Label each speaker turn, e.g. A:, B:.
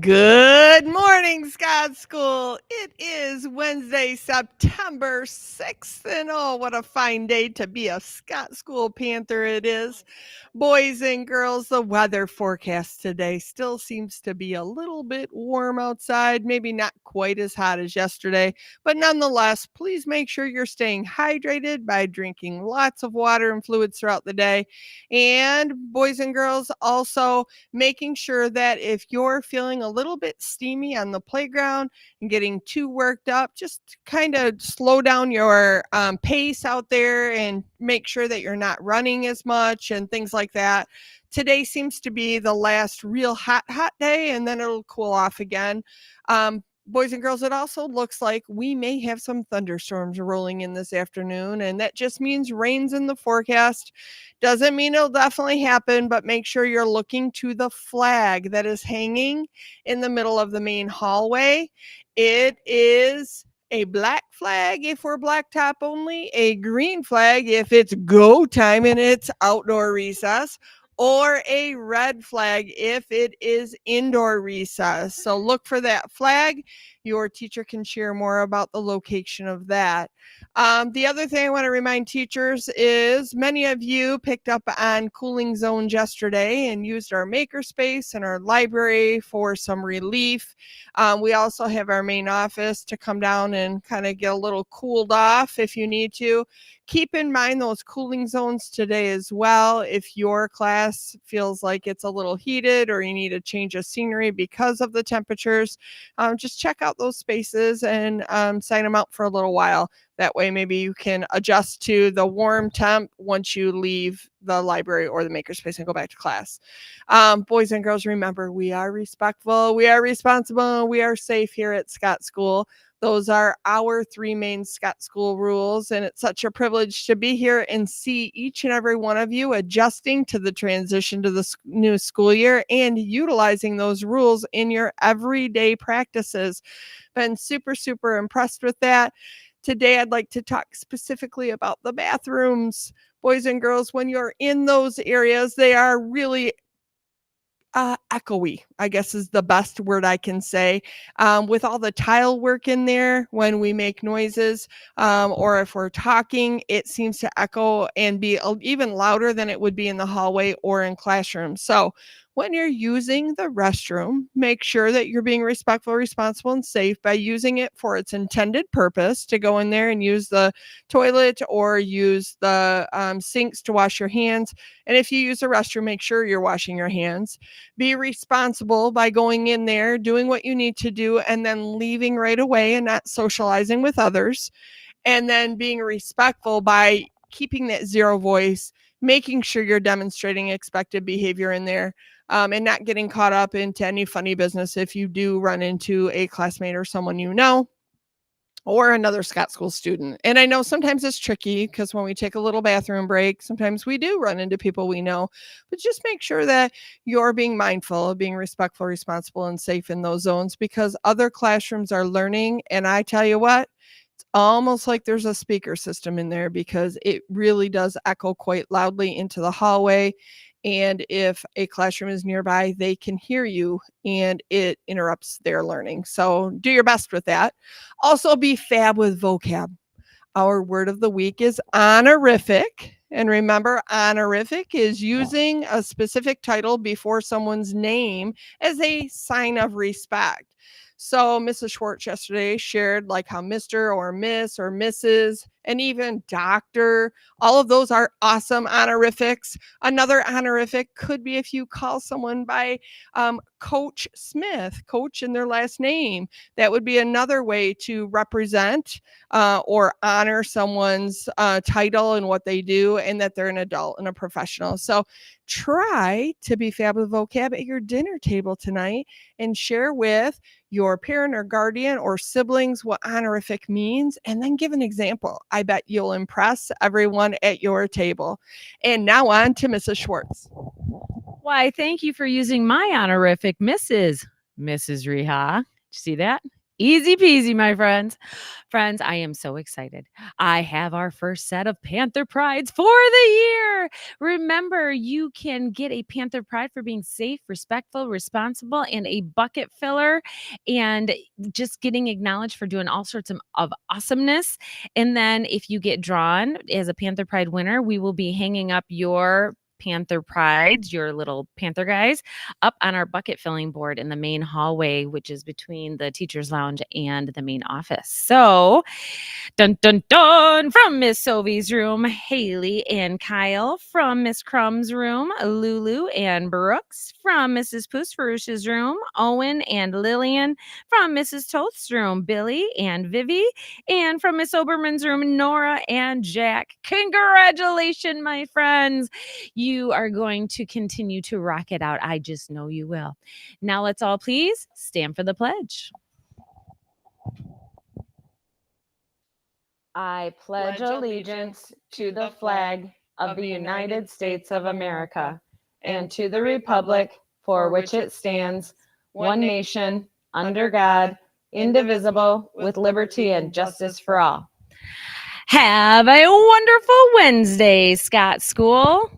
A: Good morning, Scott School. It is Wednesday, September 6th, and oh, what a fine day to be a Scott School Panther it is. Boys and girls, the weather forecast today still seems to be a little bit warm outside, maybe not quite as hot as yesterday, but nonetheless, please make sure you're staying hydrated by drinking lots of water and fluids throughout the day. And boys and girls, also making sure that if you're feeling a little bit steamy on the playground and getting too worked up, just kind of slow down your pace out there and make sure that you're not running as much and things like that. Today seems to be the last real hot day, and then it'll cool off again. Boys and girls, it also looks like we may have some thunderstorms rolling in this afternoon, and that just means rain's in the forecast. Doesn't mean it'll definitely happen, but make sure you're looking to the flag that is hanging in the middle of the main hallway. It is a black flag if we're blacktop only, a green flag if it's go time and it's outdoor recess, or a red flag if it is indoor recess. So look for that flag. Your teacher can share more about the location of that. The other thing I want to remind teachers is many of you picked up on cooling zones yesterday and used our makerspace and our library for some relief. We also have our main office to come down and kind of get a little cooled off if you need to. Keep in mind those cooling zones today as well. If your class feels like it's a little heated or you need a change of scenery because of the temperatures, just check out those spaces and sign them out for a little while. That way, maybe you can adjust to the warm temp once you leave the library or the makerspace and go back to class. Boys and girls, remember, we are respectful, we are responsible, we are safe here at Scott School. Those are our three main Scott School rules, and it's such a privilege to be here and see each and every one of you adjusting to the transition to the new school year and utilizing those rules in your everyday practices. Been super, super impressed with that. Today, I'd like to talk specifically about the bathrooms. Boys and girls, when you're in those areas, they are really echoey, I guess is the best word I can say. With all the tile work in there, when we make noises or if we're talking, it seems to echo and be even louder than it would be in the hallway or in classrooms. So when you're using the restroom, make sure that you're being respectful, responsible, and safe by using it for its intended purpose to go in there and use the toilet or use the sinks to wash your hands. And if you use the restroom, make sure you're washing your hands. Be responsible by going in there, doing what you need to do, and then leaving right away and not socializing with others. And then being respectful by keeping that zero voice, making sure you're demonstrating expected behavior in there. And not getting caught up into any funny business if you do run into a classmate or someone you know or another Scott School student. And I know sometimes it's tricky because when we take a little bathroom break, sometimes we do run into people we know, but just make sure that you're being mindful of being respectful, responsible, and safe in those zones because other classrooms are learning. And I tell you what, it's almost like there's a speaker system in there because it really does echo quite loudly into the hallway. And if a classroom is nearby, they can hear you and it interrupts their learning. So do your best with that. Also, be fab with vocab. Our word of the week is honorific. And remember, honorific is using a specific title before someone's name as a sign of respect. So Mrs. Schwartz yesterday shared like how Mr. or Miss or Mrs. and even doctor, all of those are awesome honorifics. Another honorific could be if you call someone by Coach Smith, coach in their last name. That would be another way to represent or honor someone's title and what they do and that they're an adult and a professional. So try to be fab with vocab at your dinner table tonight and share with your parent or guardian or siblings what honorific means and then give an example. I bet you'll impress everyone at your table. And now on to Mrs. Schwartz.
B: Why, thank you for using my honorific, Mrs. Riha. Did you see that? Easy peasy, my friends. Friends, I am so excited. I have our first set of Panther Prides for the year. Remember, you can get a Panther Pride for being safe, respectful, responsible, and a bucket filler, and just getting acknowledged for doing all sorts of awesomeness. And then if you get drawn as a Panther Pride winner, we will be hanging up your Panther Prides, your little Panther guys, up on our bucket filling board in the main hallway, which is between the teacher's lounge and the main office. So, dun dun dun, from Miss Sylvie's room, Haley and Kyle. From Miss Crumb's room, Lulu and Brooks. From Mrs. Poosfarouche's room, Owen and Lillian. From Mrs. Toth's room, Billy and Vivi. And from Miss Oberman's room, Nora and Jack. Congratulations, my friends. You are going to continue to rock it out. I just know you will. Now let's all please stand for the pledge. I pledge allegiance to the flag of the United States of America and to the republic for which it stands, one nation, under God, indivisible, with liberty and justice for all. Have a wonderful Wednesday, Scott School.